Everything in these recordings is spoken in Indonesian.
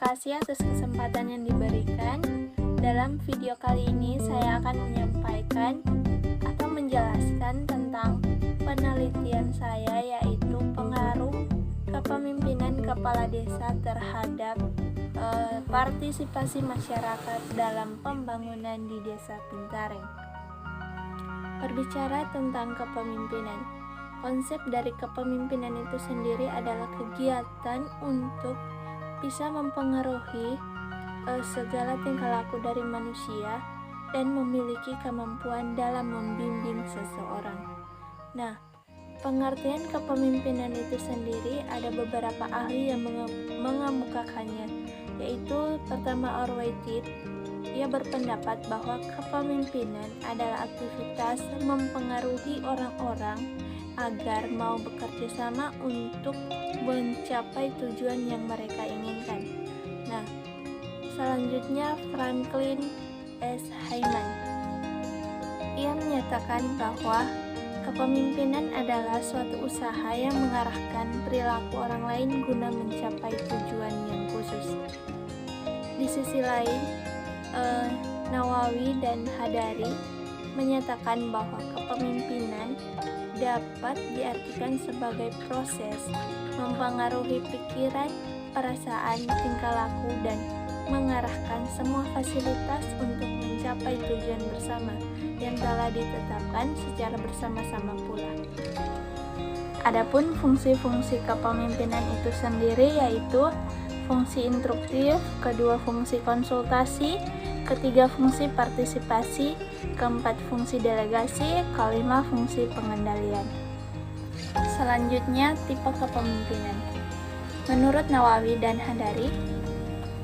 kasih atas kesempatan yang diberikan. Dalam video kali ini saya akan menyampaikan atau menjelaskan tentang penelitian saya, yaitu pengaruh kepemimpinan kepala desa terhadap partisipasi masyarakat dalam pembangunan di Desa Pintareng. Berbicara tentang kepemimpinan, konsep dari kepemimpinan itu sendiri adalah kegiatan untuk bisa mempengaruhi segala tingkah laku dari manusia dan memiliki kemampuan dalam membimbing seseorang. Nah, pengertian kepemimpinan itu sendiri ada beberapa ahli yang mengemukakannya, yaitu pertama Orwell Tate. Ia berpendapat bahwa kepemimpinan adalah aktivitas mempengaruhi orang-orang agar mau bekerja sama untuk mencapai tujuan yang mereka inginkan. Nah, selanjutnya Franklin S. Hayman. Ia menyatakan bahwa kepemimpinan adalah suatu usaha yang mengarahkan perilaku orang lain guna mencapai tujuan yang khusus. Di sisi lain, Nawawi dan Hadari menyatakan bahwa kepemimpinan dapat diartikan sebagai proses mempengaruhi pikiran, perasaan, tingkah laku, dan mengarahkan semua fasilitas untuk mencapai tujuan bersama yang telah ditetapkan secara bersama-sama pula. Adapun fungsi-fungsi kepemimpinan itu sendiri yaitu fungsi instruktif, kedua fungsi konsultasi, ketiga fungsi partisipasi, keempat fungsi delegasi, kelima fungsi pengendalian. Selanjutnya, tipe kepemimpinan. Menurut Nawawi dan Hadari,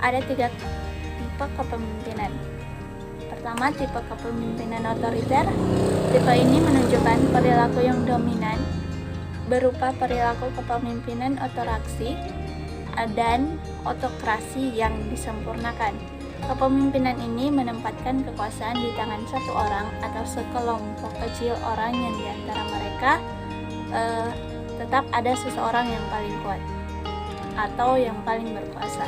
ada 3 tipe kepemimpinan. Pertama, tipe kepemimpinan otoriter. Tipe ini menunjukkan perilaku yang dominan berupa perilaku kepemimpinan otoraksi dan otokrasi yang disempurnakan. Kepemimpinan ini menempatkan kekuasaan di tangan satu orang atau sekelompok kecil orang yang diantara mereka tetap ada seseorang yang paling kuat atau yang paling berkuasa.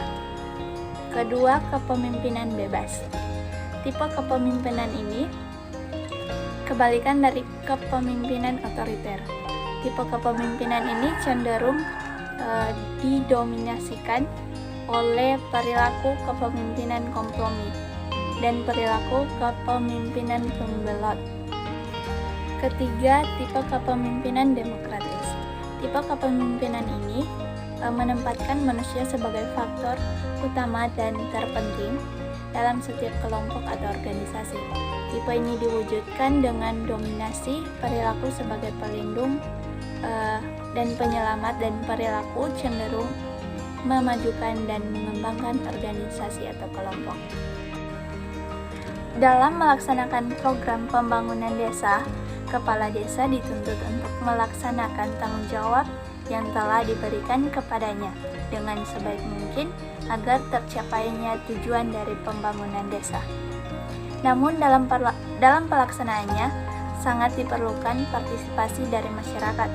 Kedua, kepemimpinan bebas. Tipe kepemimpinan ini kebalikan dari kepemimpinan otoriter. Tipe kepemimpinan ini cenderung didominasikan oleh perilaku kepemimpinan kompromi dan perilaku kepemimpinan pembelot. Ketiga, tipe kepemimpinan demokratis. Tipe kepemimpinan ini menempatkan manusia sebagai faktor utama dan terpenting dalam setiap kelompok atau organisasi. Tipe ini diwujudkan dengan dominasi perilaku sebagai pelindung dan penyelamat, dan perilaku cenderung memajukan dan mengembangkan organisasi atau kelompok. Dalam melaksanakan program pembangunan desa, kepala desa dituntut untuk melaksanakan tanggung jawab yang telah diberikan kepadanya dengan sebaik mungkin agar tercapainya tujuan dari pembangunan desa. Namun dalam pelaksanaannya sangat diperlukan partisipasi dari masyarakat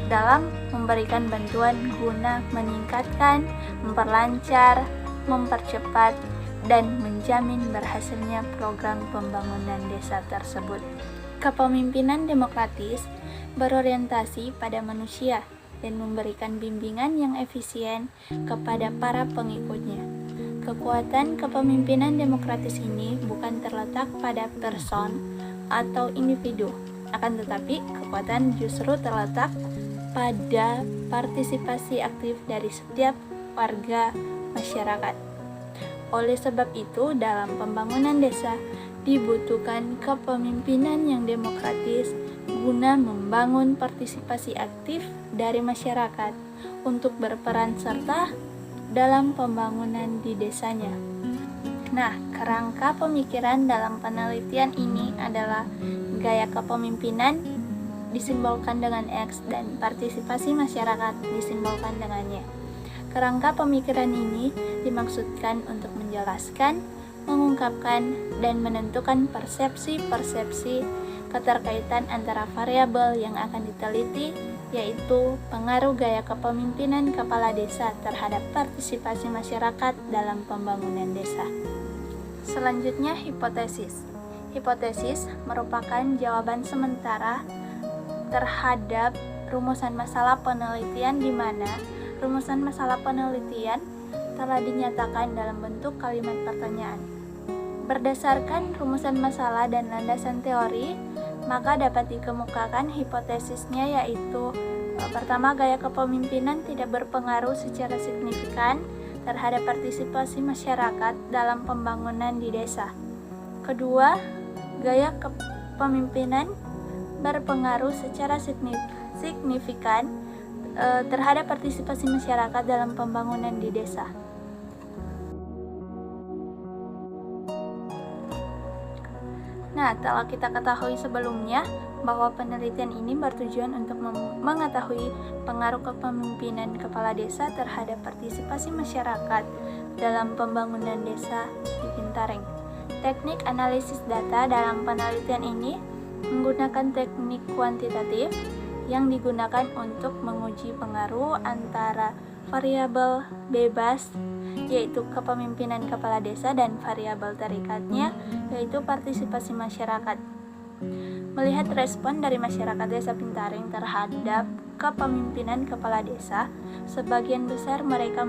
dalam memberikan bantuan guna meningkatkan, memperlancar, mempercepat, dan menjamin berhasilnya program pembangunan desa tersebut. Kepemimpinan demokratis berorientasi pada manusia dan memberikan bimbingan yang efisien kepada para pengikutnya. Kekuatan kepemimpinan demokratis ini bukan terletak pada person atau individu, akan tetapi kekuatan justru terletak pada partisipasi aktif dari setiap warga masyarakat. Oleh sebab itu, dalam pembangunan desa dibutuhkan kepemimpinan yang demokratis guna membangun partisipasi aktif dari masyarakat untuk berperan serta dalam pembangunan di desanya. Nah, kerangka pemikiran dalam penelitian ini adalah gaya kepemimpinan disimbolkan dengan X dan partisipasi masyarakat disimbolkan dengan Y. Kerangka pemikiran ini dimaksudkan untuk menjelaskan, mengungkapkan, dan menentukan persepsi-persepsi keterkaitan antara variabel yang akan diteliti yaitu pengaruh gaya kepemimpinan kepala desa terhadap partisipasi masyarakat dalam pembangunan desa. Selanjutnya, hipotesis. Hipotesis merupakan jawaban sementara terhadap rumusan masalah penelitian di mana rumusan masalah penelitian telah dinyatakan dalam bentuk kalimat pertanyaan. Berdasarkan rumusan masalah dan landasan teori, maka dapat dikemukakan hipotesisnya yaitu pertama, gaya kepemimpinan tidak berpengaruh secara signifikan terhadap partisipasi masyarakat dalam pembangunan di desa. Kedua, gaya kepemimpinan berpengaruh secara signifikan terhadap partisipasi masyarakat dalam pembangunan di desa. Nah, telah kita ketahui sebelumnya bahwa penelitian ini bertujuan untuk mengetahui pengaruh kepemimpinan kepala desa terhadap partisipasi masyarakat dalam pembangunan desa di Pintareng. Teknik analisis data dalam penelitian ini menggunakan teknik kuantitatif yang digunakan untuk menguji pengaruh antara variabel bebas yaitu kepemimpinan kepala desa dan variabel terikatnya yaitu partisipasi masyarakat. Melihat respon dari masyarakat desa Pintareng terhadap kepemimpinan kepala desa, sebagian besar mereka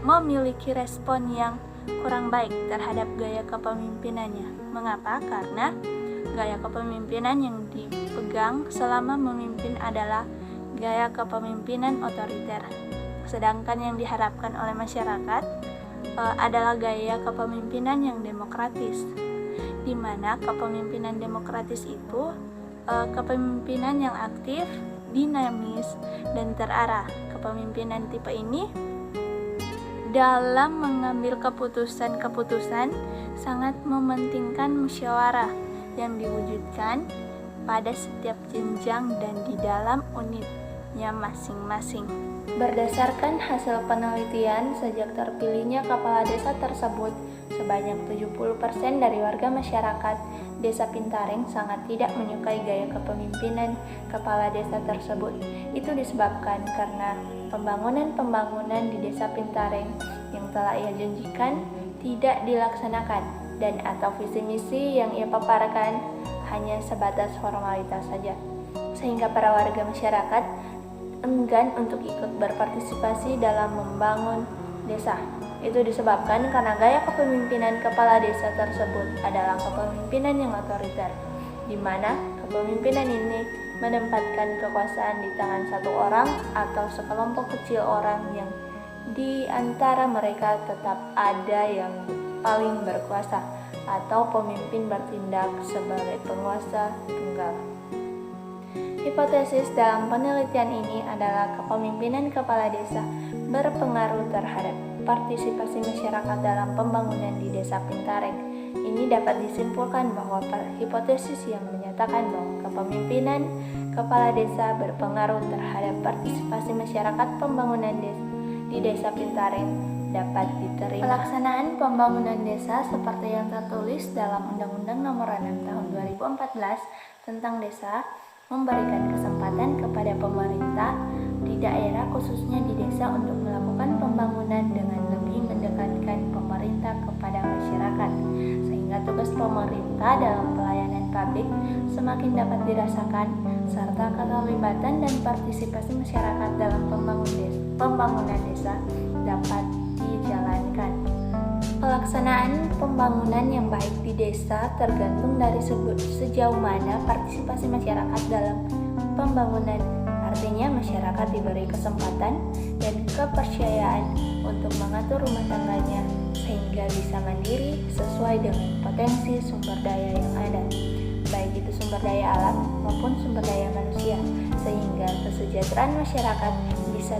memiliki respon yang kurang baik terhadap gaya kepemimpinannya. Mengapa? Karena gaya kepemimpinan yang dipegang selama memimpin adalah gaya kepemimpinan otoriter. Sedangkan yang diharapkan oleh masyarakat adalah gaya kepemimpinan yang demokratis, di mana kepemimpinan demokratis itu kepemimpinan yang aktif, dinamis, dan terarah. Kepemimpinan tipe ini dalam mengambil keputusan-keputusan sangat mementingkan musyawarah yang diwujudkan pada setiap jenjang dan di dalam unitnya masing-masing. Berdasarkan hasil penelitian, sejak terpilihnya kepala desa tersebut, sebanyak 70% dari warga masyarakat desa Pintareng sangat tidak menyukai gaya kepemimpinan kepala desa tersebut. Itu disebabkan karena pembangunan di desa Pintareng yang telah ia janjikan tidak dilaksanakan dan atau visi misi yang ia paparkan hanya sebatas formalitas saja, sehingga para warga masyarakat enggan untuk ikut berpartisipasi dalam membangun desa. Itu disebabkan karena gaya kepemimpinan kepala desa tersebut adalah kepemimpinan yang otoriter, di mana kepemimpinan ini menempatkan kekuasaan di tangan satu orang atau sekelompok kecil orang yang di antara mereka tetap ada yang paling berkuasa atau pemimpin bertindak sebagai penguasa tunggal. Hipotesis dalam penelitian ini adalah kepemimpinan kepala desa berpengaruh terhadap partisipasi masyarakat dalam pembangunan di desa Pintareng. Ini dapat disimpulkan bahwa hipotesis yang menyatakan bahwa kepemimpinan kepala desa berpengaruh terhadap partisipasi masyarakat pembangunan di desa Pintareng dapat diterima. Pelaksanaan pembangunan desa seperti yang tertulis dalam Undang-Undang Nomor 6 Tahun 2014 tentang desa memberikan kesempatan kepada pemerintah di daerah khususnya di desa untuk melakukan pembangunan dengan lebih mendekatkan pemerintah kepada masyarakat, sehingga tugas pemerintah dalam pelayanan publik semakin dapat dirasakan serta keterlibatan dan partisipasi masyarakat dalam pembangunan desa dapat dijalankan. Pelaksanaan pembangunan yang baik di desa tergantung dari sejauh mana partisipasi masyarakat dalam pembangunan. Artinya masyarakat diberi kesempatan dan kepercayaan untuk mengatur rumah tangganya sehingga bisa mandiri sesuai dengan potensi sumber daya yang ada, baik itu sumber daya alam maupun sumber daya manusia, sehingga kesejahteraan masyarakat bisa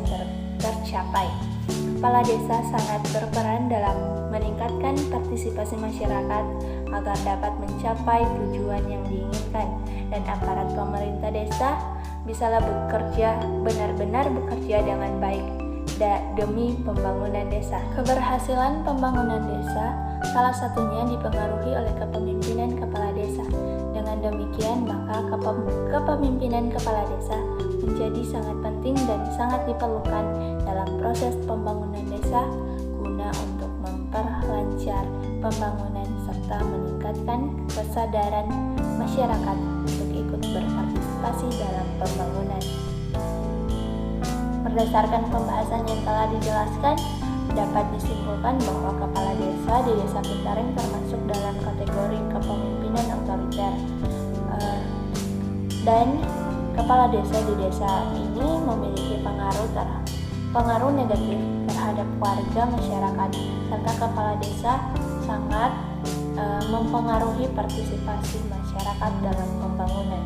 tercapai. Kepala desa sangat berperan dalam meningkatkan partisipasi masyarakat agar dapat mencapai tujuan yang diinginkan, dan aparat pemerintah desa bisalah benar-benar bekerja dengan baik demi pembangunan desa. Keberhasilan pembangunan desa salah satunya dipengaruhi oleh kepemimpinan kepala desa. Dengan demikian, maka kepemimpinan kepala desa menjadi sangat penting dan sangat diperlukan dalam proses pembangunan desa guna untuk memperlancar pembangunan serta meningkatkan kesadaran masyarakat untuk ikut berpartisipasi dalam pembangunan. Berdasarkan pembahasan yang telah dijelaskan, dapat disimpulkan bahwa kepala desa di Desa Pintaring termasuk dalam kategori kepemimpinan otoriter, dan kepala desa di desa ini memiliki pengaruh negatif terhadap warga masyarakat, serta kepala desa sangat mempengaruhi partisipasi masyarakat dalam pembangunan.